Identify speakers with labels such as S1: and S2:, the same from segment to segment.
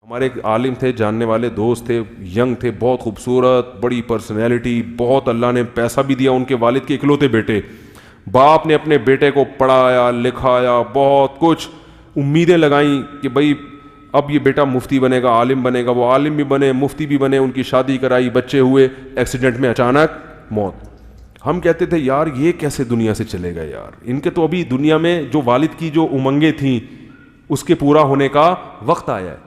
S1: ہمارے ایک عالم تھے، جاننے والے دوست تھے، ینگ تھے، بہت خوبصورت، بڑی پرسنالٹی، بہت اللہ نے پیسہ بھی دیا، ان کے والد کے اکلوتے بیٹے. باپ نے اپنے بیٹے کو پڑھایا لکھایا، بہت کچھ امیدیں لگائیں کہ بھائی اب یہ بیٹا مفتی بنے گا، عالم بنے گا. وہ عالم بھی بنے، مفتی بھی بنے، ان کی شادی کرائی، بچے ہوئے، ایکسیڈنٹ میں اچانک موت. ہم کہتے تھے یار یہ کیسے دنیا سے چلے گئے یار، ان کے تو ابھی دنیا میں جو والد کی جو امنگیں تھیں اس کے پورا ہونے کا وقت آیا ہے.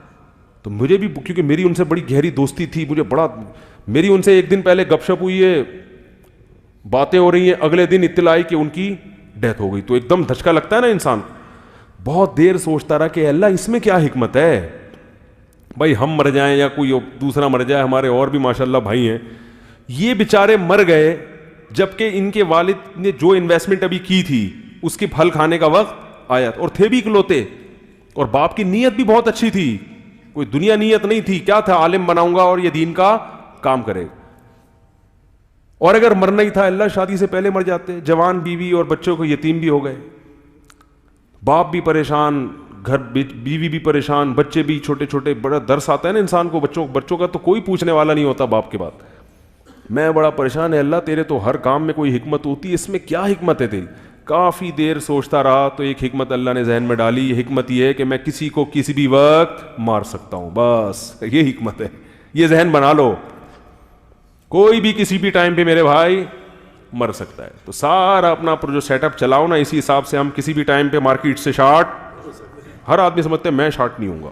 S1: تو مجھے بھی، کیونکہ میری ان سے بڑی گہری دوستی تھی، مجھے بڑا، میری ان سے ایک دن پہلے گپ شپ ہوئی ہے، باتیں ہو رہی ہیں، اگلے دن اطلاع آئی کہ ان کی ڈیتھ ہو گئی. تو ایک دم دھچکا لگتا ہے نا انسان. بہت دیر سوچتا رہا کہ اللہ اس میں کیا حکمت ہے، بھائی ہم مر جائیں یا کوئی دوسرا مر جائے، ہمارے اور بھی ماشاءاللہ بھائی ہیں، یہ بیچارے مر گئے جبکہ ان کے والد نے جو انویسٹمنٹ ابھی کی تھی اس کے پھل کھانے کا وقت آیا. اور تھے بھی اکلوتے، اور باپ کی نیت بھی بہت اچھی تھی، کوئی دنیا نیت نہیں تھی، کیا تھا، عالم بناؤں گا اور یہ دین کا کام کرے. اور اگر مرنا ہی تھا اللہ شادی سے پہلے مر جاتے. جوان بیوی اور بچوں کو یتیم بھی ہو گئے، باپ بھی پریشان، گھر بیوی بھی پریشان، بچے بھی چھوٹے چھوٹے. بڑا درس آتا ہے نا انسان کو، بچوں کا تو کوئی پوچھنے والا نہیں ہوتا باپ کے بعد. میں بڑا پریشان ہے، اللہ تیرے تو ہر کام میں کوئی حکمت ہوتی ہے، اس میں کیا حکمت ہے تیری. کافی دیر سوچتا رہا تو ایک حکمت اللہ نے ذہن میں ڈالی. یہ حکمت یہ ہے کہ میں کسی کو کسی بھی وقت مار سکتا ہوں، بس یہ حکمت ہے. یہ ذہن بنا لو، کوئی بھی کسی بھی ٹائم پہ میرے بھائی مر سکتا ہے. تو سارا اپنا جو سیٹ اپ چلاؤ نا، اسی حساب سے ہم کسی بھی ٹائم پہ مارکیٹ سے شارٹ. ہر آدمی سمجھتے ہیں میں شارٹ نہیں ہوں گا.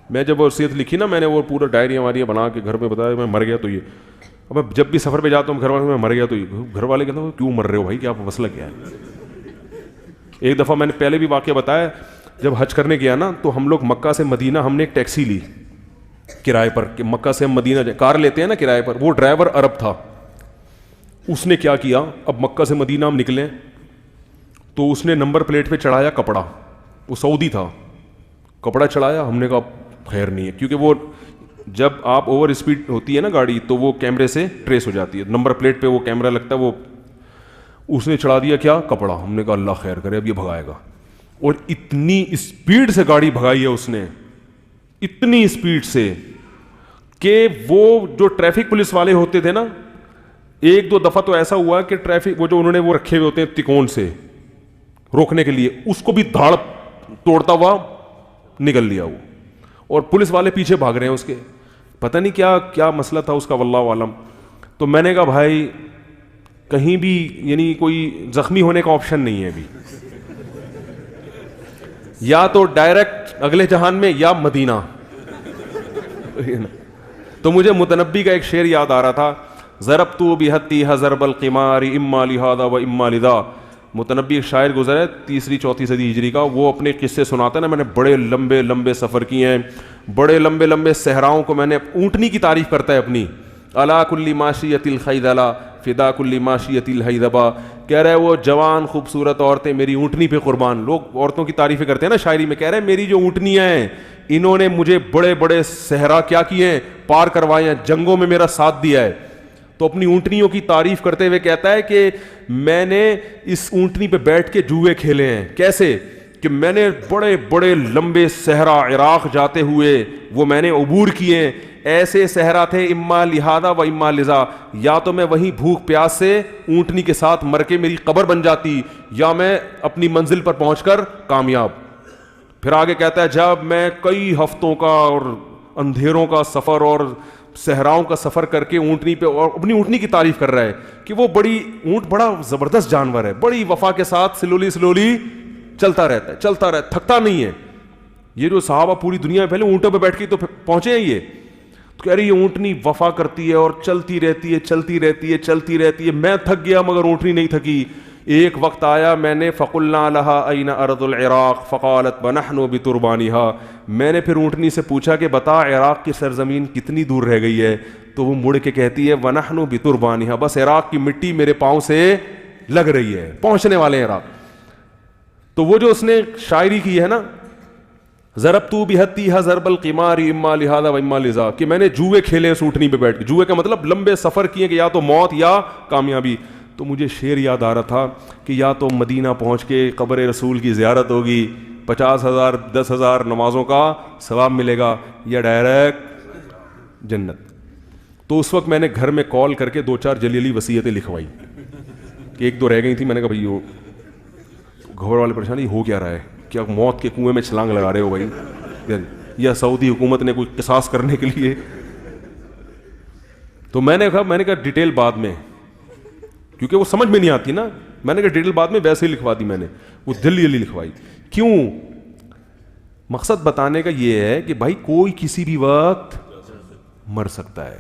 S1: میں جب وصیت لکھی نا، میں نے وہ پورا ڈائری ہماری بنا کے گھر میں بتایا میں مر گیا تو یہ. اب جب بھی سفر پہ جاتا ہوں گھر والے میں مر گیا تو یہ، گھر والے کہتے ہیں کیوں مر رہے ہو بھائی، کیا مسئلہ کیا ہے. ایک دفعہ میں نے پہلے بھی واقعہ بتایا، جب حج کرنے گیا نا تو ہم لوگ مکہ سے مدینہ، ہم نے ایک ٹیکسی لی کرائے پر کہ مکہ سے ہم مدینہ کار لیتے ہیں نا کرائے پر. وہ ڈرائیور عرب تھا. اس نے کیا کیا، اب مکہ سے مدینہ ہم نکلیں تو اس نے نمبر پلیٹ پہ چڑھایا کپڑا. وہ سعودی تھا، کپڑا چڑھایا. ہم نے کہا خیر نہیں ہے، کیونکہ وہ جب آپ اوور اسپیڈ ہوتی ہے نا گاڑی تو وہ کیمرے سے ٹریس ہو جاتی ہے، نمبر پلیٹ پہ وہ کیمرہ لگتا ہے. وہ اس نے چڑھا دیا کیا، کپڑا. ہم نے کہا اللہ خیر کرے، اب یہ بھگائے گا. اور اتنی اسپیڈ سے گاڑی بھگائی ہے اس نے، اتنی اسپیڈ سے کہ وہ جو ٹریفک پولیس والے ہوتے تھے نا، ایک دو دفعہ تو ایسا ہوا کہ ٹریفک وہ جو انہوں نے وہ رکھے ہوئے ہوتے ہیں تکون سے روکنے کے لیے، اس کو بھی دھاڑ توڑتا ہوا نکل لیا وہ. اور پولیس والے پیچھے بھاگ رہے ہیں اس کے، پتہ نہیں کیا کیا مسئلہ تھا اس کا، واللہ عالم. تو میں نے کہا بھائی کہیں بھی یعنی کوئی زخمی ہونے کا آپشن نہیں ہے ابھی، یا تو ڈائریکٹ اگلے جہان میں یا مدینہ. تو مجھے متنبی کا ایک شعر یاد آ رہا تھا، ضربت بحتی ضرب القمار اما لہذا و اما لذا. متنبی ایک شاعر گزرا ہے 3-4 صدی ہجری کا، وہ اپنے قصے سناتا ہے نا، میں نے بڑے لمبے لمبے سفر کیے ہیں، بڑے لمبے لمبے صحراؤں کو میں نے. اونٹنی کی تعریف کرتا ہے اپنی، الا کل ماشیۃ الخیدلا فدا کل ماشیۃ الحیدبا. کہہ رہے وہ جوان خوبصورت عورتیں میری اونٹنی پہ قربان. لوگ عورتوں کی تعریفیں کرتے ہیں نا شاعری میں، کہہ رہے ہیں میری جو اونٹنیاں ہیں انہوں نے مجھے بڑے بڑے صحرا کیا کیے ہیں، پار کروائے ہیں، جنگوں میں میرا ساتھ دیا ہے. تو اپنی اونٹنیوں کی تعریف کرتے ہوئے کہتا ہے کہ میں نے اس اونٹنی پہ بیٹھ کے جوئے کھیلے ہیں. کیسے کہ میں نے بڑے بڑے لمبے صحرا عراق جاتے ہوئے وہ میں نے عبور کیے. ایسے صحرا تھے اما لہذا و اما لذا، یا تو میں وہیں بھوک پیاس سے اونٹنی کے ساتھ مر کے میری قبر بن جاتی، یا میں اپنی منزل پر پہنچ کر کامیاب. پھر آگے کہتا ہے جب میں کئی ہفتوں کا اور اندھیروں کا سفر اور صحراؤں کا سفر کر کے اونٹنی پہ، اور اپنی اونٹنی کی تعریف کر رہا ہے کہ وہ بڑی اونٹ بڑا زبردست جانور ہے، بڑی وفا کے ساتھ سلولی چلتا رہتا ہے، چلتا رہتا، تھکتا نہیں ہے. یہ جو صحابہ پوری دنیا میں پہلے اونٹوں پہ بیٹھ کے تو پہنچے ہیں، یہ تو کہہ رہی یہ اونٹنی وفا کرتی ہے اور چلتی رہتی ہے چلتی رہتی ہے چلتی رہتی ہے. میں تھک گیا مگر اونٹنی نہیں تھکی. ایک وقت آیا میں نے فقلنا لها اين ارض العراق فقالت ونحن بتربانها. میں نے پھر اونٹنی سے پوچھا کہ بتا عراق کی سرزمین کتنی دور رہ گئی ہے، تو وہ مڑ کے کہتی ہے ونحن بتربانها، بس عراق کی مٹی میرے پاؤں سے لگ رہی ہے، پہنچنے والے ہیں عراق. تو وہ جو اس نے شاعری کی ہے نا، ضربت بحتیھا ضرب القمار اما لہذا و اما لذا، کہ میں نے جوئے کھیلے اس اونٹنی پہ بیٹھ کے. جوئے کا مطلب لمبے سفر کیے کہ یا تو موت یا کامیابی. تو مجھے شعر یاد آ رہا تھا کہ یا تو مدینہ پہنچ کے قبر رسول کی زیارت ہوگی، 50,000 10,000 نمازوں کا ثواب ملے گا یا ڈائریکٹ جنت. تو اس وقت میں نے گھر میں کال کر کے 2-4 جلیلی وصیتیں لکھوائی کہ 1-2 رہ گئی تھیں. میں نے کہا بھائی وہ گھر والے پریشانی ہو کیا رہا ہے, کیا موت کے کنویں میں چھلانگ لگا رہے ہو بھائی, یا سعودی حکومت نے کوئی قصاص کرنے کے لیے. تو میں نے کہا ڈیٹیل بعد میں, کیونکہ وہ سمجھ میں نہیں آتی نا. میں نے کہا ڈیٹیل بعد میں, ویسے ہی لکھوا دی میں نے, وہ جلیلی لکھوائی. کیوں؟ مقصد بتانے کا یہ ہے کہ بھائی کوئی کسی بھی وقت مر سکتا ہے.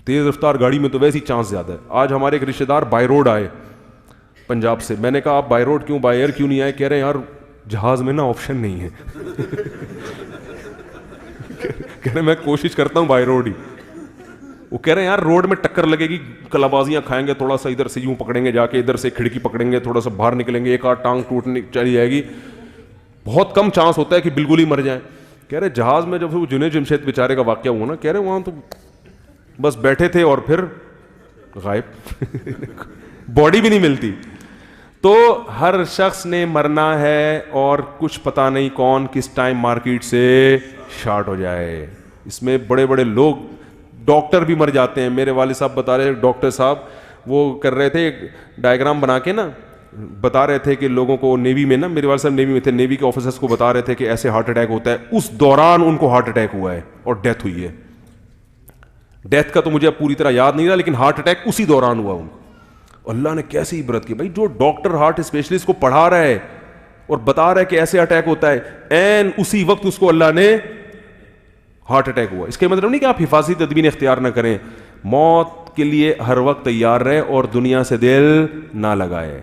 S1: تیز رفتار گاڑی میں تو ویسے ہی چانس زیادہ ہے. آج ہمارے ایک رشتہ دار بائی روڈ آئے پنجاب سے. میں نے کہا آپ بائی روڈ کیوں, بائی ایئر کیوں نہیں آئے؟ کہہ رہے ہیں یار جہاز میں نا آپشن نہیں ہے. کہہ رہے میں کوشش کرتا ہوں بائی روڈ ہی. وہ کہہ رہے ہیں یار روڈ میں ٹکر لگے گی, کلابازیاں کھائیں گے, تھوڑا سا ادھر سے یوں پکڑیں گے جا کے, ادھر سے کھڑکی پکڑیں گے, تھوڑا سا باہر نکلیں گے, ایک آدھ ٹانگ ٹوٹنے چلی جائے گی, بہت کم چانس ہوتا ہے کہ بالکل ہی مر جائیں. کہہ رہے جہاز میں جب وہ جنید جمشید بیچارے کا واقعہ ہوا نا, کہہ رہے وہاں تو بس بیٹھے تھے اور پھر غائب, باڈی بھی نہیں ملتی. تو ہر شخص نے مرنا ہے اور کچھ پتہ نہیں کون کس ٹائم مارکیٹ سے شارٹ ہو جائے. اس میں بڑے بڑے لوگ, ڈاکٹر بھی مر جاتے ہیں. میرے والد صاحب بتا رہے, ڈاکٹر صاحب وہ کر رہے تھے ڈائیگرام بنا کے نا, بتا رہے تھے کہ لوگوں کو نیوی میں نا, میرے والد صاحب نیوی میں تھے, نیوی کے آفیسرس کو بتا رہے تھے کہ ایسے ہارٹ اٹیک ہوتا ہے. اس دوران ان کو ہارٹ اٹیک ہوا ہے اور ڈیتھ ہوئی ہے. ڈیتھ کا تو مجھے اب پوری طرح یاد نہیں رہا, لیکن ہارٹ اٹیک اسی دوران ہوا ان کو. اللہ نے کیسی عبرت کی بھائی, جو ڈاکٹر ہارٹ اسپیشلسٹ کو پڑھا رہا ہے اور بتا رہا ہے کہ ایسے اٹیک ہوتا ہے, این اسی وقت اس کو اللہ نے ہارٹ اٹیک ہوا. اس کا مطلب نہیں کہ آپ حفاظتی تدبیر اختیار نہ کریں, موت کے لیے ہر وقت تیار رہیں اور دنیا سے دل نہ لگائے.